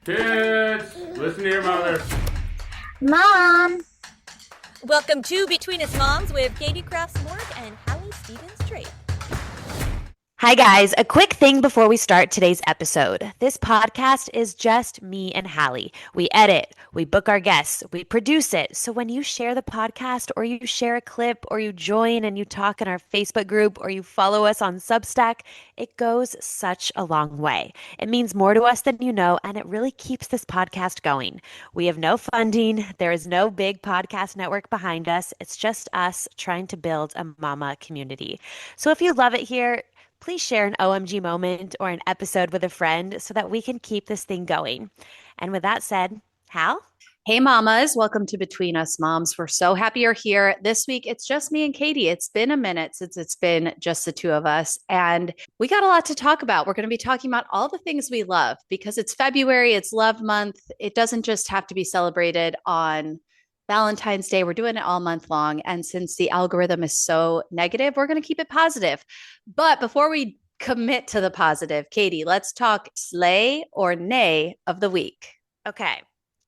Kids, listen to your mother. Mom! Welcome to Between Us Moms with Katie Crafts-Morg and Hallie Stevens-Drape. Hi, guys. A quick thing before we start today's episode. This podcast is just me and Hallie. We edit, we book our guests, we produce it. So when you share the podcast or you share a clip or you join and you talk in our Facebook group or you follow us on Substack, it goes such a long way. It means more to us than you know, and it really keeps this podcast going. We have no funding. There is no big podcast network behind us. It's just us trying to build a mama community. So if you love it here, please share an OMG moment or an episode with a friend so that we can keep this thing going. And with that said, Hal? Hey, mamas. Welcome to Between Us Moms. We're so happy you're here. This week, it's just me and Katie. It's been a minute since it's been just the two of us, and we got a lot to talk about. We're going to be talking about all the things we love because it's February, it's Love Month. It doesn't just have to be celebrated on Valentine's Day. We're doing it all month long. And since the algorithm is so negative, we're going to keep it positive. But before we commit to the positive, Katie, let's talk slay or nay of the week. Okay.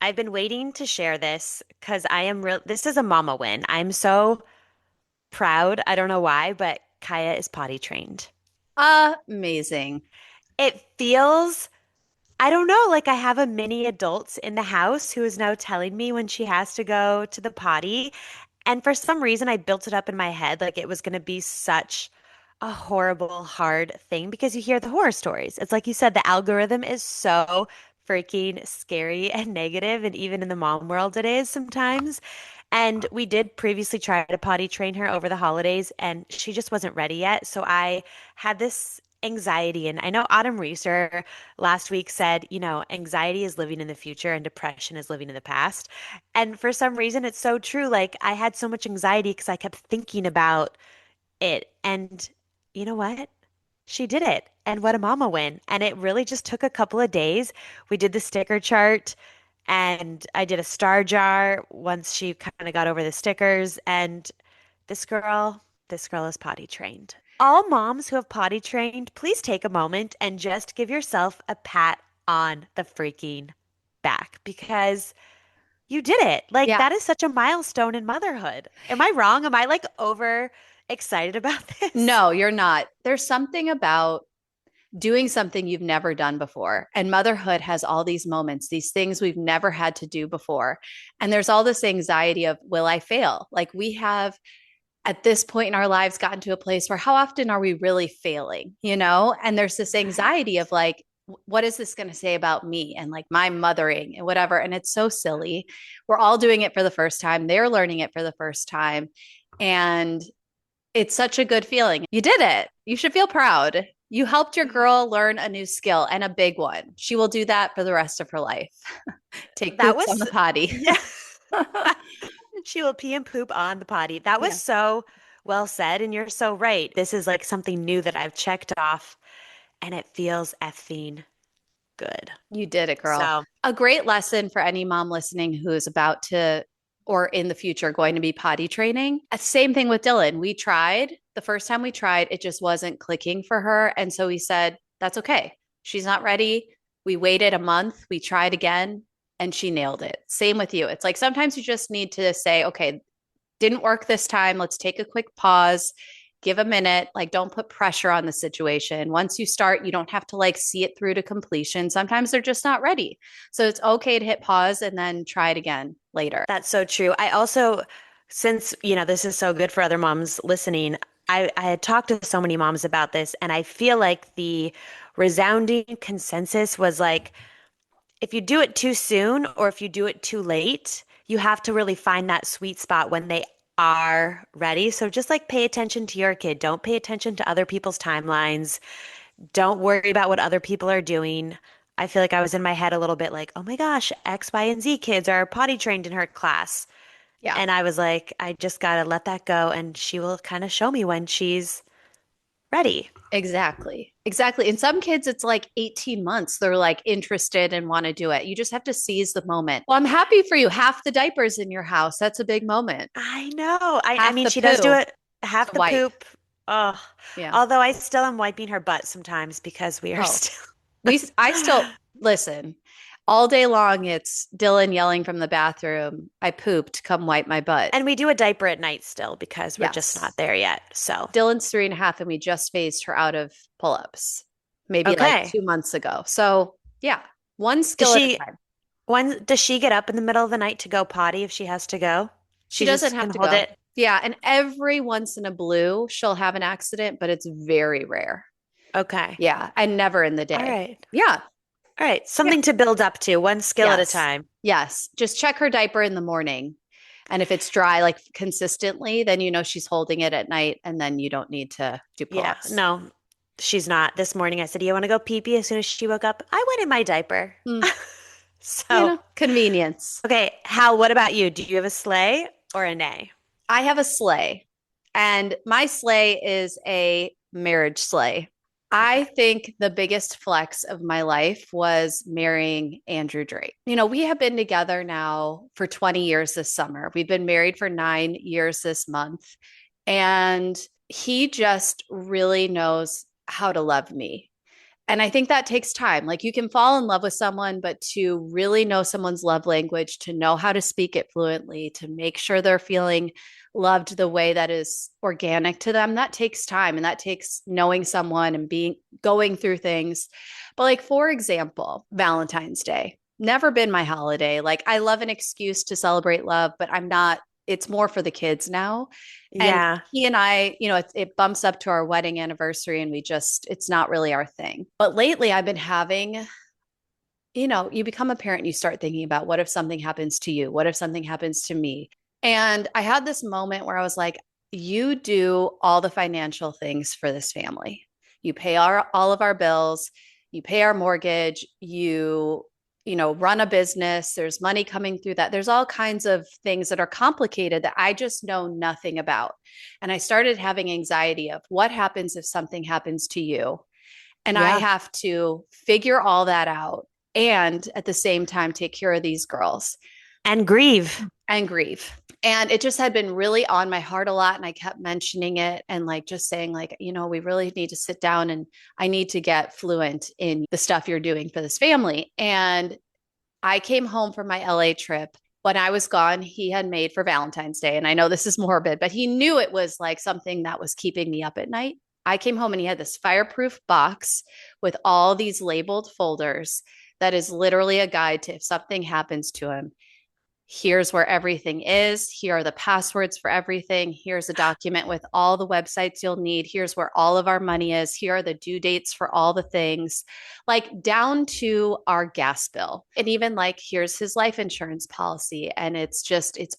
I've been waiting to share this because this is a mama win. I'm so proud. I don't know why, but Kaia is potty trained. Amazing. It feels, I don't know, like I have a mini adult in the house who is now telling me when she has to go to the potty. And for some reason, I built it up in my head like it was going to be such a horrible, hard thing because you hear the horror stories. It's like you said, the algorithm is so freaking scary and negative, and even in the mom world, it is sometimes. And we did previously try to potty train her over the holidays, and she just wasn't ready yet. So I had this anxiety. And I know Autumn Reeser last week said, anxiety is living in the future and depression is living in the past. And for some reason, it's so true. Like I had so much anxiety because I kept thinking about it. And you know what? She did it. And what a mama win. And it really just took a couple of days. We did the sticker chart and I did a star jar once she kind of got over the stickers. And this girl is potty trained. All moms who have potty trained, please take a moment and just give yourself a pat on the freaking back because you did it. Like Yeah. that is such a milestone in motherhood. Am I wrong? Am I like over excited about this? No, you're not. There's something about doing something you've never done before. And motherhood has all these moments, these things we've never had to do before. And there's all this anxiety of, will I fail? Like we have at this point in our lives gotten to a place where how often are we really failing, And there's this anxiety of like, what is this going to say about me and like my mothering and whatever? And it's so silly. We're all doing it for the first time. They're learning it for the first time. And it's such a good feeling. You did it. You should feel proud. You helped your girl learn a new skill and a big one. She will do that for the rest of her life. Take That poops on was, the potty. yeah. She will pee and poop on the potty. That was Yeah. so well said. And you're so right. This is like something new that I've checked off and it feels effing good. You did it, girl. So, A great lesson for any mom listening who is about to or in the future going to be potty training. Same thing with Dylan. We tried the first time we tried, it just wasn't clicking for her. And so we said, that's okay. She's not ready. We waited a month. We tried again and she nailed it. Same with you. It's like sometimes you just need to say, okay, didn't work this time. Let's take a quick pause, give a minute. Like, don't put pressure on the situation. Once you start, you don't have to like see it through to completion. Sometimes they're just not ready. So it's okay to hit pause and then try it again later. that's so true. I also, since, this is so good for other moms listening, I had talked to so many moms about this, and I feel like the resounding consensus was like, if you do it too soon or if you do it too late, you have to really find that sweet spot when they are ready. So just like pay attention to your kid. Don't pay attention to other people's timelines. Don't worry about what other people are doing. I feel like I was in my head a little bit like, oh my gosh, X, Y, and Z kids are potty trained in her class. Yeah. And I was like, I just got to let that go. And she will kind of show me when she's ready. Exactly. Exactly. In some kids, it's like 18 months. They're like interested and want to do it. You just have to seize the moment. Well, I'm happy for you. Half the diapers in your house. That's a big moment. I know. I Half mean, the she does do poo it half to the wipe. poop. Oh, Yeah. although I still am wiping her butt sometimes because we are Oh, still. I still listen. all day long, it's Dylan yelling from the bathroom, I pooped, come wipe my butt. And we do a diaper at night still because we're just Yes. not there yet. So, Dylan's 3.5, and we just phased her out of pull-ups maybe like okay. 2 months ago. So yeah, one Does skill at a she time. does she get up in the middle of the night to go potty if she has to go? She She doesn't just have can to hold go. it. Yeah, and every once in a blue, she'll have an accident, but it's very rare. Okay. Yeah, and never in the All day. right. Yeah. All right. Yeah. Something to build up to, one skill at a Yes. time. Yes. Just check her diaper in the morning. And if it's dry, like consistently, then you know she's holding it at night, and then you don't need to do Yeah. pull-ups. No, she's not. This morning I said, "Do you want to go pee pee?" As soon as she woke up, I went in my diaper. Mm, So, convenience. okay, Hal, what about you? Do you have a sleigh or a nay? I have a sleigh, and my sleigh is a marriage sleigh. I Okay. think the biggest flex of my life was marrying Andrew Drake. We have been together now for 20 years this summer. We've been married for 9 years this month. And he just really knows how to love me. And I think that takes time. Like you can fall in love with someone, but to really know someone's love language, to know how to speak it fluently, to make sure they're feeling loved the way that is organic to them, that takes time, and that takes knowing someone and being going through things. But like for example, Valentine's Day, never been my holiday. Like I love an excuse to celebrate love, but I'm not, it's more for the kids now. And Yeah. he and I, it bumps up to our wedding anniversary, and it's not really our thing. But lately I've been having, you become a parent, you start thinking about what if something happens to you? What if something happens to me? And I had this moment where I was like, you do all the financial things for this family. You pay all of our bills, you pay our mortgage, run a business, there's money coming through that. There's all kinds of things that are complicated that I just know nothing about. And I started having anxiety of what happens if something happens to you? And I Yeah. have to figure all that out and at the same time take care of these girls And grieve. and grieve. And it just had been really on my heart a lot. And I kept mentioning it and like just saying, like, we really need to sit down and I need to get fluent in the stuff you're doing for this family. And I came home from my LA trip. When I was gone, he had made for Valentine's Day. And I know this is morbid, but he knew it was like something that was keeping me up at night. I came home and he had this fireproof box with all these labeled folders that is literally a guide to if something happens to him. Here's where everything is. Here are the passwords for everything. Here's a document with all the websites you'll need. Here's where all of our money is. Here are the due dates for all the things, like down to our gas bill. And even like, here's his life insurance policy. And it's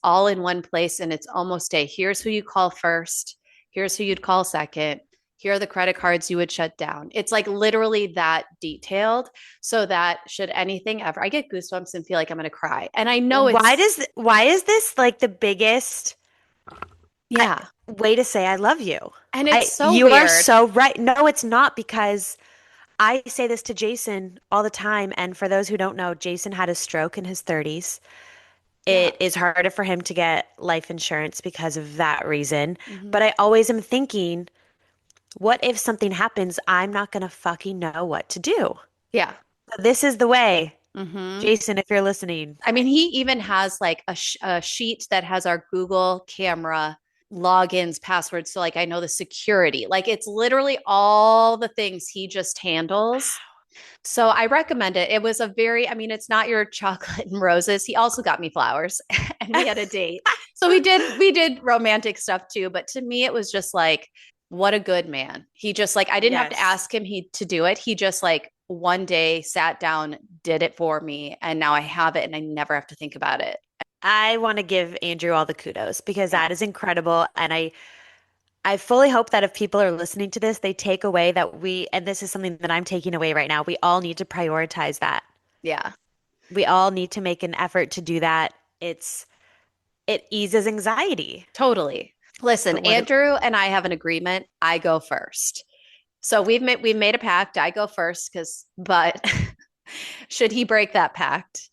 all in one place. And it's almost here's who you call first. Here's who you'd call second. Here are the credit cards you would shut down. It's like literally that detailed so that should anything ever, I get goosebumps and feel like I'm going to cry. And I know Why is this like the biggest yeah. way to say I love you? And it's so You are weird. so right. No, it's not, because I say this to Jason all the time. And for those who don't know, Jason had a stroke in his 30s. Yeah. It is harder for him to get life insurance because of that reason. Mhm. But I always am thinking, what if something happens? I'm not going to fucking know what to do. Yeah. This is the way. Hmm. Jason, if you're listening. I mean, he even has like a sheet that has our Google camera logins, passwords. So, like, I know the security. Like, it's literally all the things he just handles. So, I recommend it. It was I mean, it's not your chocolate and roses. He also got me flowers and we had a date. So, we did romantic stuff too. But to me, it was just like, what a good man. He just like, I didn't have to Yes. ask him to do it. He just like one day sat down, did it for me. And now I have it and I never have to think about it. I want to give Andrew all the kudos because Yeah. that is incredible. And I fully hope that if people are listening to this, they take away that and this is something that I'm taking away right now, we all need to prioritize that. Yeah. We all need to make an effort to do that. It eases anxiety. Totally. Listen, But what, Andrew and I have an agreement. I go first. So we've made a pact. I go first but should he break that pact,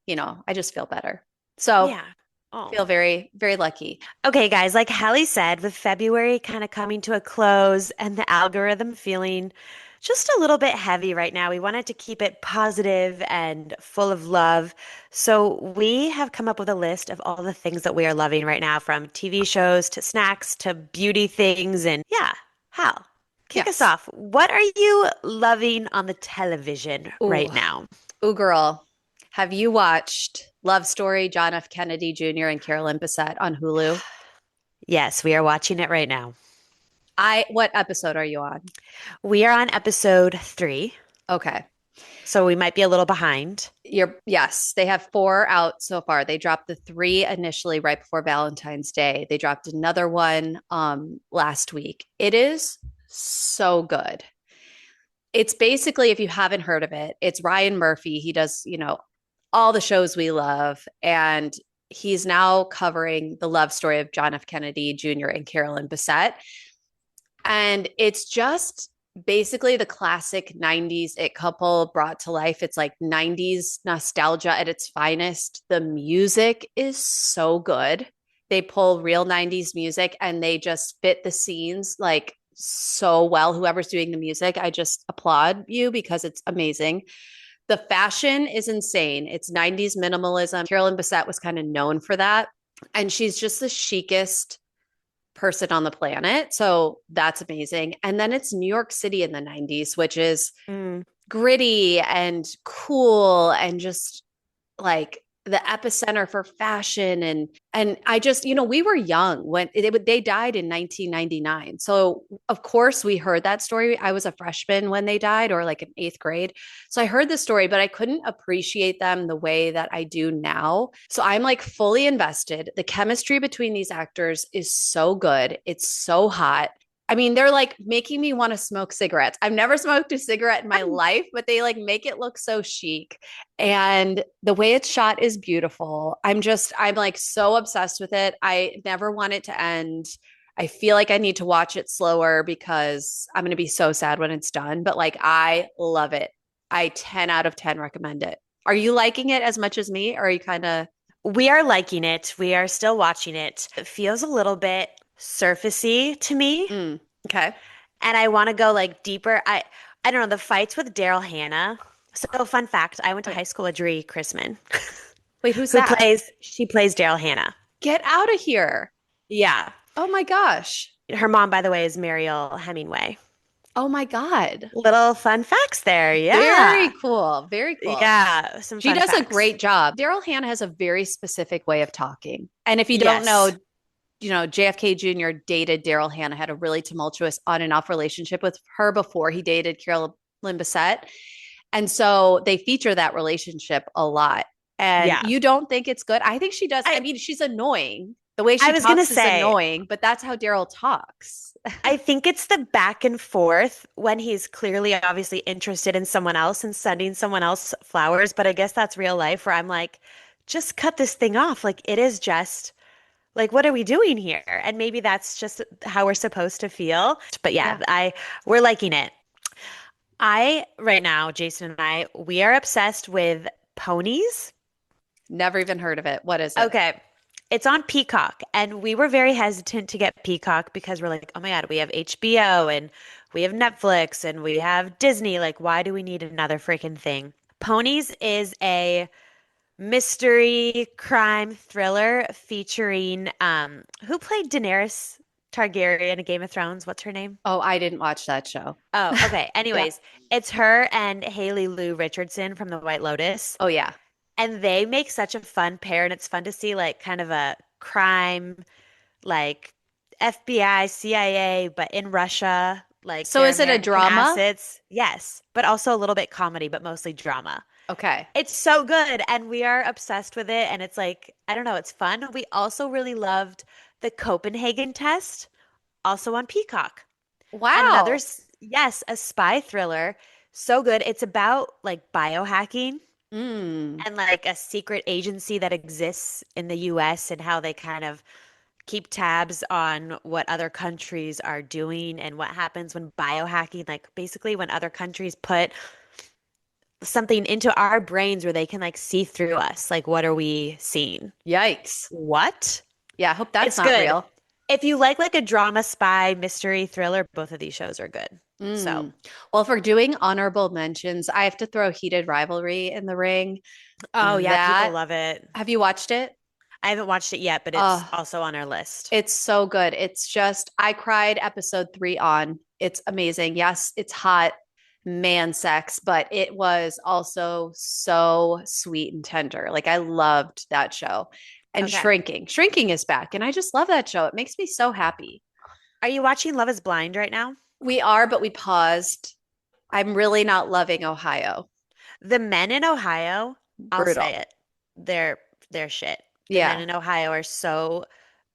I just feel better. So yeah. Oh. feel very, very lucky. Okay, guys, like Hallie said, with February kind of coming to a close and the algorithm feeling just a little bit heavy right now. We wanted to keep it positive and full of love. So we have come up with a list of all the things that we are loving right now, from TV shows to snacks to beauty things. And yeah, Hal, kick us Yes. off. What are you loving on the television Ooh, right now? ooh, girl. Have you watched Love Story, John F. Kennedy Jr. and Carolyn Bessette on Hulu? Yes, we are watching it right now. What episode are you on? We are on episode 3, Okay. so we might be a little behind. Yes, they have 4 out so far. They dropped the 3 initially right before Valentine's Day. They dropped another one last week. It is so good. It's basically, if you haven't heard of it, it's Ryan Murphy. He does, all the shows we love. And he's now covering the love story of John F. Kennedy Jr. and Carolyn Bessette. And it's just basically the classic 90s it couple brought to life. It's like 90s nostalgia at its finest. The music is so good. They pull real 90s music and they just fit the scenes like so well. Whoever's doing the music, I just applaud you because it's amazing. The fashion is insane. It's 90s minimalism. Carolyn Bessette was kind of known for that. And she's just the chicest person on the planet. So that's amazing. And then it's New York City in the 90s, which is Mm. gritty and cool and just like the epicenter for fashion. And I just, we were young when they died in 1999. So of course we heard that story. I was a freshman when they died, or like in 8th grade. So I heard the story, but I couldn't appreciate them the way that I do now. So I'm like fully invested. The chemistry between these actors is so good. It's so hot. I mean, they're like making me want to smoke cigarettes. I've never smoked a cigarette in my life, but they like make it look so chic. And the way it's shot is beautiful. I'm like so obsessed with it. I never want it to end. I feel like I need to watch it slower because I'm going to be so sad when it's done. But like, I love it. I 10 out of 10 recommend it. Are you liking it as much as me? Or are you kind of, We are liking it. We are still watching it. It feels a little bit surfacey to me, okay. and I want to go like deeper. I don't know, the fights with Daryl Hannah. So fun fact, I went to high school with Dree Chrisman, Wait, who's who that? she plays Daryl Hannah. Get out of here. Yeah. Oh my gosh. Her mom, by the way, is Mariel Hemingway. Oh my God. Little fun facts there. Very Yeah. cool. Very cool. Yeah. Some She fun does a facts. great job. Daryl Hannah has a very specific way of talking. And if you don't Yes. know, JFK Jr. dated Daryl Hannah, had a really tumultuous on and off relationship with her before he dated Carolyn Bessette. And so they feature that relationship a lot. And Yeah. you don't think it's good? I think she does. I mean, she's annoying. The way she I was gonna talks is say, annoying, but that's how Daryl talks. I think it's the back and forth when he's clearly obviously interested in someone else and sending someone else flowers. But I guess that's real life where I'm like, just cut this thing off. Like, it is just like, what are we doing here? And maybe that's just how we're supposed to feel. But yeah, we're liking it. Right now, Jason and I, we are obsessed with Ponies. Never even heard of it. What is it? Okay. It's on Peacock, and we were very hesitant to get Peacock because we're like, oh my God, we have HBO and we have Netflix and we have Disney. Like, why do we need another freaking thing? Ponies is a mystery crime thriller featuring who played Daenerys Targaryen in Game of Thrones? What's her name? Oh, I didn't watch that show. Oh, okay. Anyways, it's her and Haley Lou Richardson from The White Lotus. Oh, yeah. And they make such a fun pair, and it's fun to see like kind of a crime, like FBI, CIA, but in Russia. Like, So is it a drama? Assets. Yes, but also a little bit comedy, but mostly drama. Okay. It's so good, and we are obsessed with it. And it's like, I don't know, it's fun. We also really loved the Copenhagen Test, also on Peacock. Wow. Yes, a spy thriller. So good. It's about like biohacking. Mm. And like a secret agency that exists in the US and how they kind of keep tabs on what other countries are doing and what happens when biohacking, like basically when other countries put something into our brains where they can like see through us. Like, what are we seeing? Yikes. What? Yeah, I hope that's It's not good. real. If you like a drama, spy, mystery, thriller, both of these shows are good. So, Mm. Well, if we're doing honorable mentions, I have to throw Heated Rivalry in the ring. oh yeah, people That, love it. have you watched it? I haven't watched it yet, but it's Oh, also on our list. it's so good. It's just, I cried episode 3 on. It's amazing. Yes, it's hot man sex, but it was also so sweet and tender. Like, I loved that show. And Okay. Shrinking. Shrinking is back. And I just love that show. It makes me so happy. Are you watching Love is Blind right now? We are, but we paused. I'm really not loving Ohio. The men in Ohio, I'll say Brutal. it. They're they're shit. The men Yeah. in Ohio are so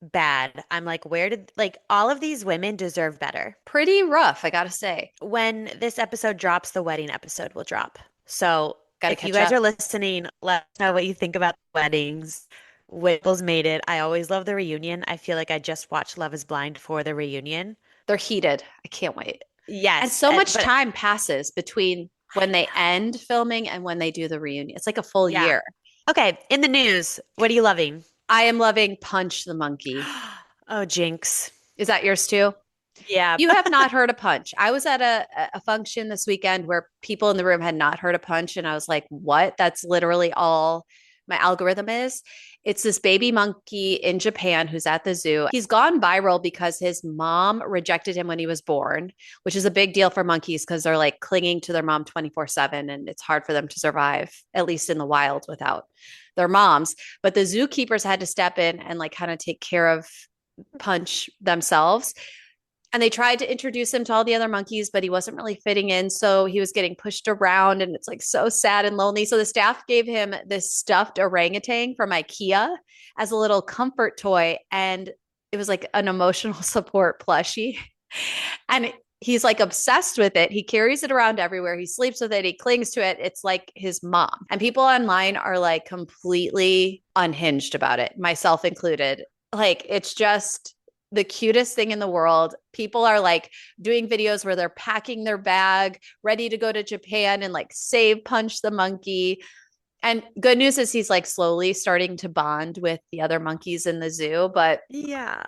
bad. I'm like, where did like all of these women deserve better? Pretty rough, I gotta say. When this episode drops, the wedding episode will drop. So Gotta if you catch guys up. are listening, let us know what you think about the weddings. Whipple's made it. I always love the reunion. I feel like I just watched Love is Blind for the reunion. They're heated. I can't wait. And Yes, so much but time passes between when they end filming and when they do the reunion. It's like a full yeah. year. Okay, in the news, what are you loving? I am loving Punch the Monkey. Oh, Jinx. Is that yours too? Yeah. You have not heard of Punch. I was at a function this weekend where people in the room had not heard of Punch, and I was like, what? That's literally all my algorithm is. It's this baby monkey in Japan who's at the zoo. He's gone viral because his mom rejected him when he was born, which is a big deal for monkeys because they're like clinging to their mom 24/7, and it's hard for them to survive, at least in the wild, without their moms. But the zookeepers had to step in and like kind of take care of Punch themselves, and they tried to introduce him to all the other monkeys, but he wasn't really fitting in. So he was getting pushed around, and it's like so sad and lonely. So the staff gave him this stuffed orangutan from IKEA as a little comfort toy. And it was like an emotional support plushie. And he's like obsessed with it. He carries it around everywhere. He sleeps with it. He clings to it. It's like his mom. And people online are like completely unhinged about it, myself included. Like, it's just the cutest thing in the world. People are like doing videos where they're packing their bag, ready to go to Japan and like save Punch the monkey. And good news is he's like slowly starting to bond with the other monkeys in the zoo, but Yeah.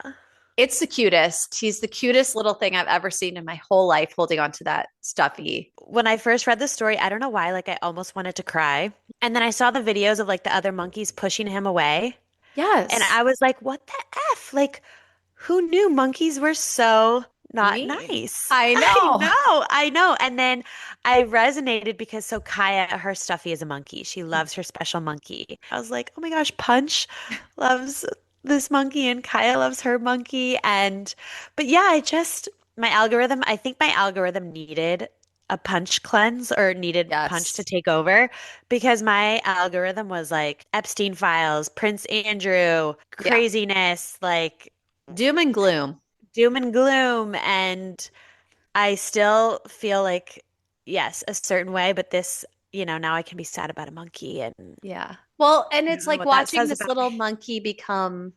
it's the cutest. He's the cutest little thing I've ever seen in my whole life, holding on to that stuffy. When I first read the story, I don't know why, like I almost wanted to cry. And then I saw the videos of like the other monkeys pushing him away. And Yes. I was like, what the F? Like, who knew monkeys were so not Mean. nice? I I know. know, I know. And then I resonated because so Kaia, her stuffy is a monkey. She loves her special monkey. I was like, oh my gosh, Punch loves this monkey and Kaia loves her monkey. And, but yeah, my algorithm, I think my algorithm needed a Punch cleanse or needed Punch to Yes. take over because my algorithm was like Epstein files, Prince Andrew, Yeah. craziness, like Doom and gloom. doom and gloom. And I still feel like, yes, a certain way, but this, now I can be sad about a monkey. And Yeah. Well, and I it's don't know like what that watching says this about little me. monkey become,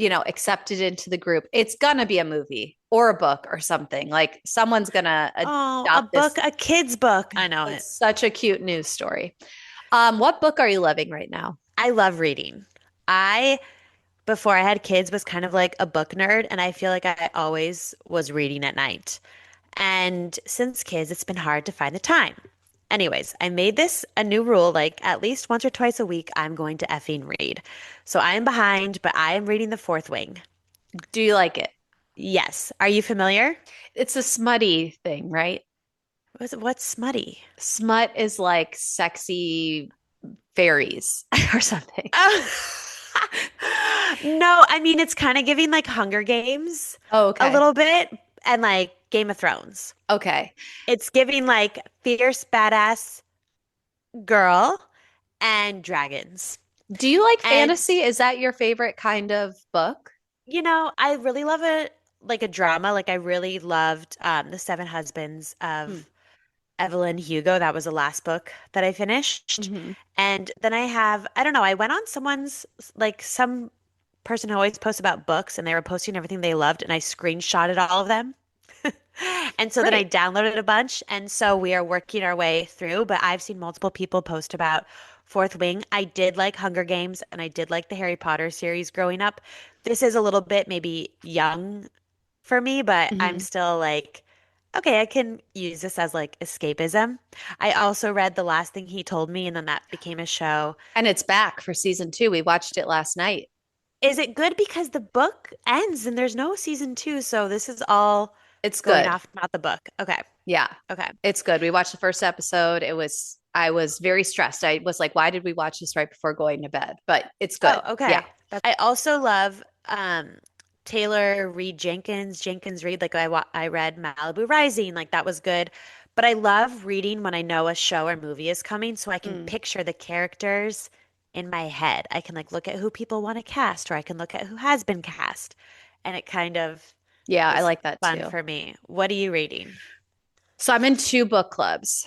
accepted into the group. It's gonna be a movie or a book or something. Like someone's gonna Oh, a adopt book, this. a kid's book. I know it. It's such a cute news story. What book are you loving right now? I love reading. I, before I had kids, was kind of like a book nerd, and I feel like I always was reading at night. And since kids, it's been hard to find the time. Anyways, I made this a new rule, like at least once or twice a week, I'm going to effing read. So I am behind, but I am reading The Fourth Wing. Do you like it? Yes. Are you familiar? It's a smutty thing, right? What's smutty? Smut is like sexy fairies or something. No, I mean it's kind of giving like Hunger Games Oh, a okay. little bit and like Game of Thrones. Okay. It's giving like fierce badass girl and dragons. Do you like And fantasy? Is that your favorite kind of book? I really love a drama. Like I really loved The Seven Husbands Hmm. of Evelyn Hugo. That was the last book that I finished. Mm-hmm. And then I don't know, I went on some person who always posts about books and they were posting everything they loved and I screenshotted all of them. And so then I Great. downloaded a bunch. And so we are working our way through, but I've seen multiple people post about Fourth Wing. I did like Hunger Games and I did like the Harry Potter series growing up. This is a little bit maybe young for me, but I'm Mm-hmm. still like, okay, I can use this as like escapism. I also read The Last Thing He Told Me, and then that became a show. And it's back for season two. We watched it last night. Is it good because the book ends and there's no season two? So this is all It's going good. off about the book. Okay. Yeah, Okay. it's good. We watched the first episode. I was very stressed. I was like, why did we watch this right before going to bed? But it's good. Oh, Yeah. okay. I also love Taylor Reed Jenkins Reid. Like I read Malibu Rising, like that was good. But I love reading when I know a show or movie is coming so I can Mm. picture the characters in my head. I can like look at who people want to cast or I can look at who has been cast. And it kind of Yeah, I is like that fun too. for me. What are you reading? So I'm in two book clubs.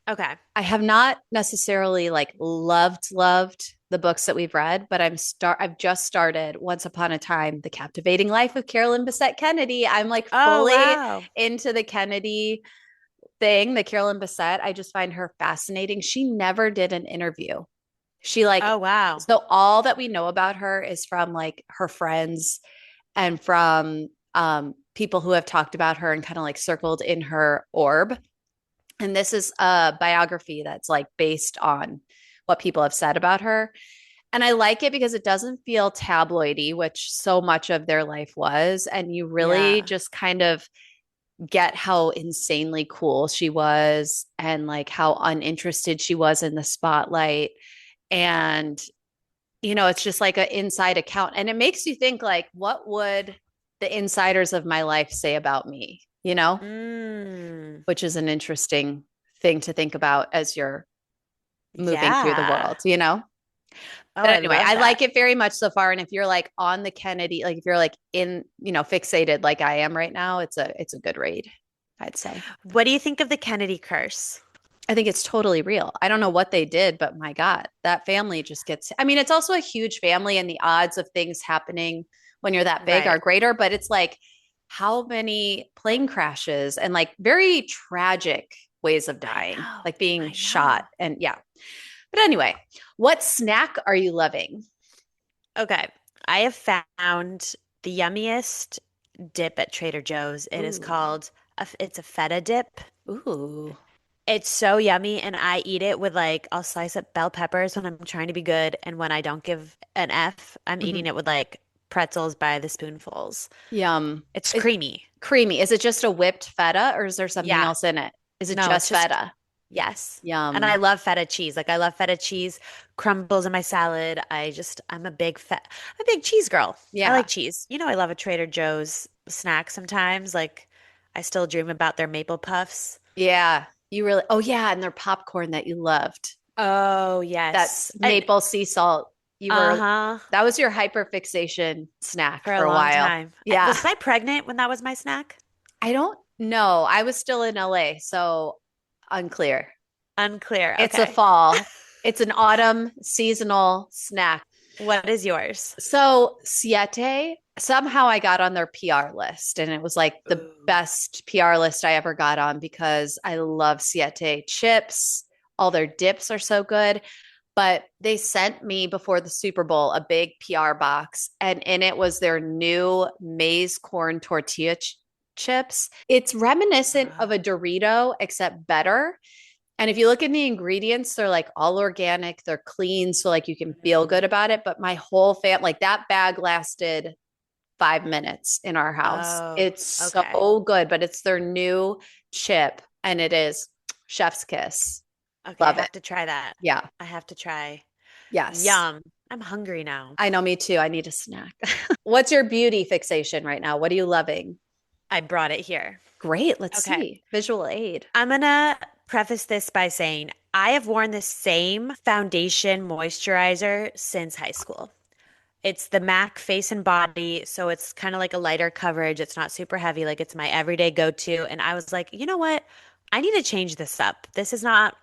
Okay. I have not necessarily like loved the books that we've read, but I've just started Once Upon a Time, The Captivating Life of Carolyn Bessette Kennedy. I'm like Oh, fully wow. into the Kennedy thing, the Carolyn Bessette. I just find her fascinating. She never did an interview. She like Oh, wow. so all that we know about her is from like her friends and from people who have talked about her and kind of like circled in her orb. And this is a biography that's like based on what people have said about her. And I like it because it doesn't feel tabloidy, which so much of their life was. And you really Yeah. just kind of get how insanely cool she was and like how uninterested she was in the spotlight. And, it's just like an inside account. And it makes you think, like, what would the insiders of my life say about me, Mm, which is an interesting thing to think about as you're moving through the yeah. world. Oh, But I anyway, love I that. like it very much so far. And if you're like on the Kennedy, like if you're like in, fixated like I am right now, it's a good read, I'd say. What do you think of the Kennedy curse? I think it's totally real. I don't know what they did, but my God, that family just gets, I mean, it's also a huge family and the odds of things happening when you're that big are Right. greater, but it's like how many plane crashes and like very tragic ways of I dying, know. like being I shot. know. And yeah. But anyway, what snack are you loving? Okay. I have found the yummiest dip at Trader Joe's. It is Ooh. called it's a feta dip. Ooh. It's so yummy and I eat it with like I'll slice up bell peppers when I'm trying to be good and when I don't give an F, I'm Mhm. eating it with like pretzels by the spoonfuls. Yum. It's It's creamy. creamy. Is it just a whipped feta or is there something Yeah. else in it? Is it No, it's just just feta? yes. And I Yum. love feta cheese. Like I love feta cheese crumbles in my salad. I'm a big cheese girl. I Yeah. like cheese. You know, I love a Trader Joe's snack sometimes. Like I still dream about their maple puffs. Yeah. You really, oh, yeah. And their popcorn that you loved. Oh, That yes. And maple sea salt. uh-huh, That was your hyper-fixation snack for a for a long while. time. Yeah. Was I pregnant when that was my snack? I don't know. I was still in LA, so unclear. Unclear. It's a Okay. fall, it's an autumn seasonal snack. What is yours? So Siete, somehow I got on their PR list, and it was like the Ooh. best PR list I ever got on because I love Siete chips. All their dips are so good. But they sent me before the Super Bowl a big PR box, and in it was their new maize corn tortilla chips. It's reminiscent of a Dorito, except better. And if you look in the ingredients, they're like all organic, they're clean. So, like, you can feel Mm. good about it. But my whole like, that bag lasted 5 minutes in our house. Oh, It's okay. so good, but it's their new chip and it is chef's kiss. Okay, I Love it. have to try that. Yeah. I have to try. Yes. Yum. I'm hungry now. I know, me too. I need a snack. What's your beauty fixation right now? What are you loving? I brought it here. Great. Let's Okay. see. Visual aid. I'm gonna preface this by saying I have worn the same foundation moisturizer since high school. It's the MAC Face and Body, so it's kind of like a lighter coverage. It's not super heavy, like it's my everyday go-to. And I was like, you know what? I need to change this up. This is not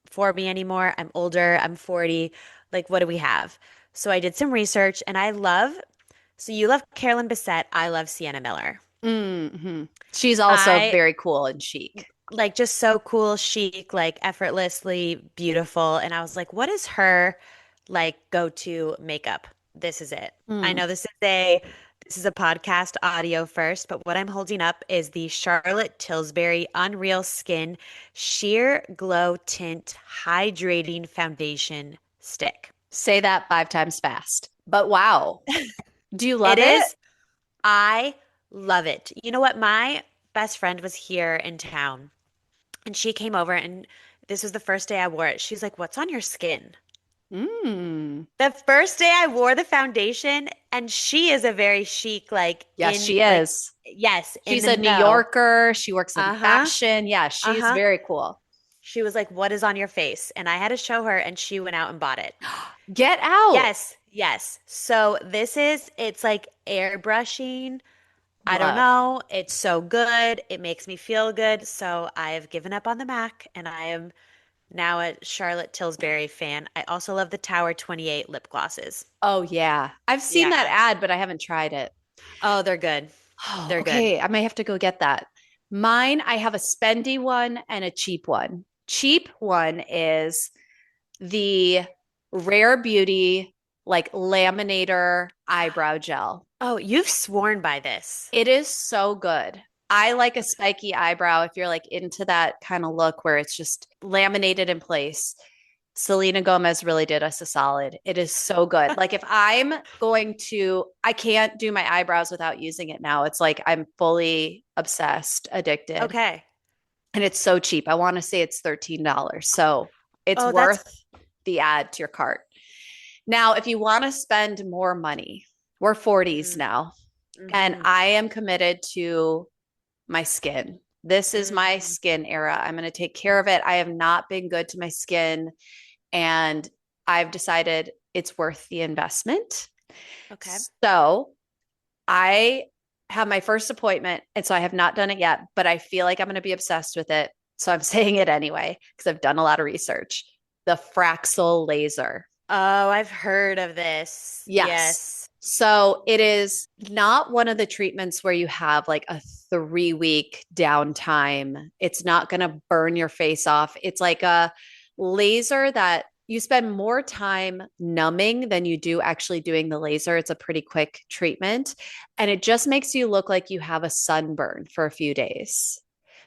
for me anymore. I'm older, I'm 40. Like, what do we have? So I did some research and so you love Carolyn Bessette, I love Sienna Miller. Hmm. She's also I very cool and chic. like just so cool, chic, like effortlessly beautiful. And I was like, what is her like go-to makeup? This is it. I Mm. know This is a podcast audio first, but what I'm holding up is the Charlotte Tilbury Unreal Skin Sheer Glow Tint Hydrating Foundation Stick. Say that 5 times fast. But wow. Do you It love it? is. I love it. You know what? My best friend was here in town and she came over and this was the first day I wore it. She's like, "What's on your skin?" Mm. The first day I wore the foundation, and she is a very chic, like Yes, she like is. yes, in She's the a New know. Yorker. She works in Uh-huh. fashion. Yeah, she's Uh-huh. very cool. She was like, "What is on your face?" And I had to show her, and she went out and bought it. Get out. Yes, yes. So it's like airbrushing. I don't Love. know. It's so good. It makes me feel good. So I've given up on the Mac and I am now a Charlotte Tilbury fan. I also love the Tower 28 lip glosses. Oh, yeah. I've seen that Yeah. ad, but I haven't tried it. Oh, they're good. Oh, They're good. okay. I may have to go get that. Mine, I have a spendy one and a cheap one. Cheap one is the Rare Beauty, like laminator eyebrow gel. Oh, you've sworn by this. It is so good. I like a spiky eyebrow if you're like into that kind of look where it's just laminated in place. Selena Gomez really did us a solid. It is so good. Like if I'm going to, I can't do my eyebrows without using it now. It's like I'm fully obsessed, addicted, Okay. and it's so cheap. I want to say it's $13. So it's Oh, that's worth the add to your cart. Now, if you want to spend more money, we're 40s mm-hmm, now, and mm-hmm, I am committed to my skin. This is my mm-hmm. skin era. I'm going to take care of it. I have not been good to my skin, and I've decided it's worth the investment. Okay. So I have my first appointment, and so I have not done it yet, but I feel like I'm going to be obsessed with it. So I'm saying it anyway because I've done a lot of research. The Fraxel laser. Oh, I've heard of this. Yes. Yes. So it is not one of the treatments where you have like a 3 week downtime. It's not going to burn your face off. It's like a laser that you spend more time numbing than you do actually doing the laser. It's a pretty quick treatment, and it just makes you look like you have a sunburn for a few days.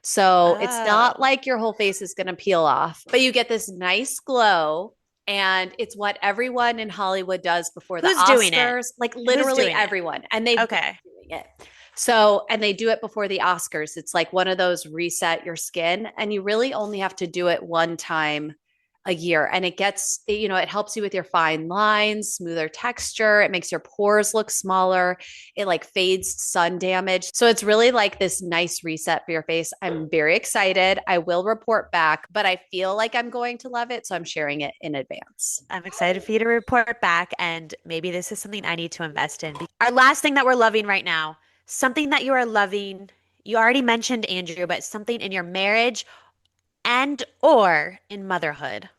So it's not Oh. like your whole face is going to peel off, but you get this nice glow, and it's what everyone in Hollywood does before the Who's doing it? Oscars, like Who's literally doing it? everyone. And they've been Okay. doing it. So, and they do it before the Oscars. It's like one of those reset your skin, and you really only have to do it one time a year. And it gets, you know, it helps you with your fine lines, smoother texture. It makes your pores look smaller. It like fades sun damage. So it's really like this nice reset for your face. I'm very excited. I will report back, but I feel like I'm going to love it. So I'm sharing it in advance. I'm excited for you to report back, and maybe this is something I need to invest in. Our last thing that we're loving right now, something that you are loving. You already mentioned Andrew, but something in your marriage and or in motherhood.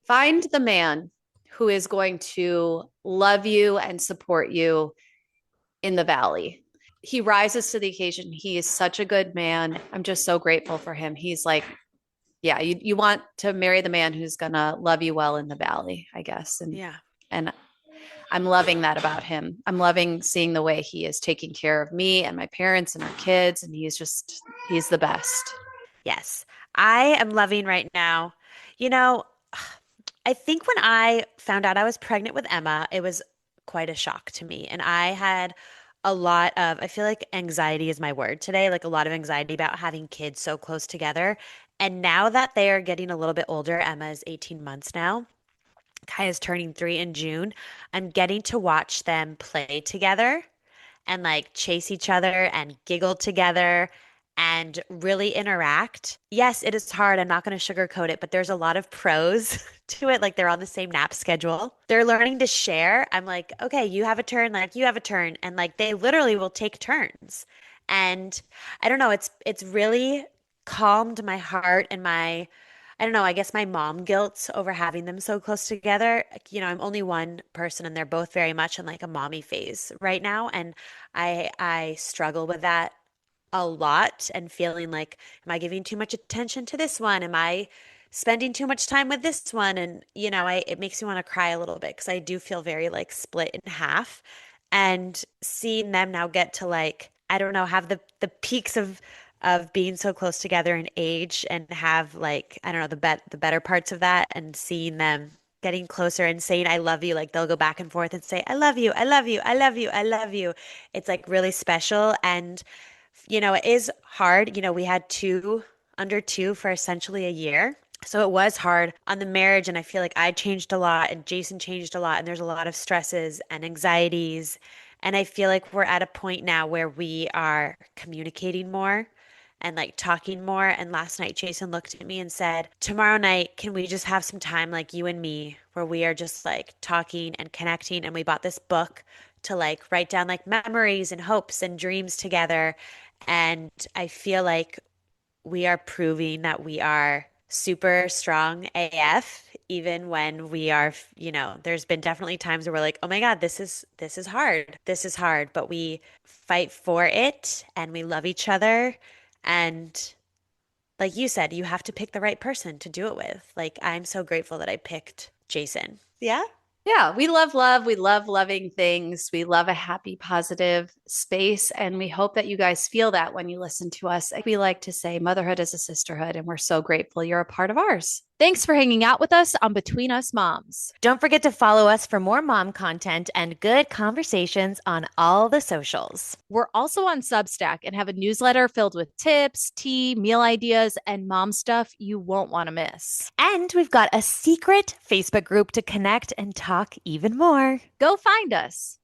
Find the man who is going to love you and support you in the valley. He rises to the occasion. He is such a good man. I'm just so grateful for him. He's like, yeah, you want to marry the man who's going to love you well in the valley, I guess. Yeah. And I'm loving that about him. I'm loving seeing the way he is taking care of me and my parents and our kids. And he's the best. Yes. I am loving right now. You know, I think when I found out I was pregnant with Emma, it was quite a shock to me. And I had a lot of, I feel like anxiety is my word today, like a lot of anxiety about having kids so close together. And now that they are getting a little bit older, Emma is 18 months now. Kaia's turning 3 in June. I'm getting to watch them play together and like chase each other and giggle together and really interact. Yes, it is hard. I'm not going to sugarcoat it, but there's a lot of pros to it. Like they're on the same nap schedule. They're learning to share. I'm like, okay, you have a turn, like you have a turn. And like they literally will take turns. And I don't know, it's really calmed my heart and my I don't know, I guess my mom guilt over having them so close together. You know, I'm only one person and they're both very much in like a mommy phase right now. And I struggle with that a lot and feeling like, am I giving too much attention to this one? Am I spending too much time with this one? And, you know, it makes me want to cry a little bit because I do feel very like split in half. And seeing them now get to like, I don't know, have the peaks of being so close together in age and have like, I don't know, the better parts of that and seeing them getting closer and saying I love you, like they'll go back and forth and say I love you, I love you, I love you, I love you. It's like really special. And it is hard. We had under two for essentially a year. So it was hard on the marriage, and I feel like I changed a lot and Jason changed a lot, and there's a lot of stresses and anxieties. And I feel like we're at a point now where we are communicating more and like talking more. And last night, Jason looked at me and said, tomorrow night, can we just have some time, like you and me, where we are just like talking and connecting? And we bought this book to like write down like memories and hopes and dreams together. And I feel like we are proving that we are super strong AF, even when we are, there's been definitely times where we're like, oh my God, this is hard. This is hard, but we fight for it and we love each other. And like you said, you have to pick the right person to do it with. Like, I'm so grateful that I picked Jason. Yeah. Yeah, we love love. We love loving things. We love a happy, positive space. And we hope that you guys feel that when you listen to us. We like to say motherhood is a sisterhood, and we're so grateful you're a part of ours. Thanks for hanging out with us on Between Us Moms. Don't forget to follow us for more mom content and good conversations on all the socials. We're also on Substack and have a newsletter filled with tips, tea, meal ideas, and mom stuff you won't want to miss. And we've got a secret Facebook group to connect and talk even more. Go find us.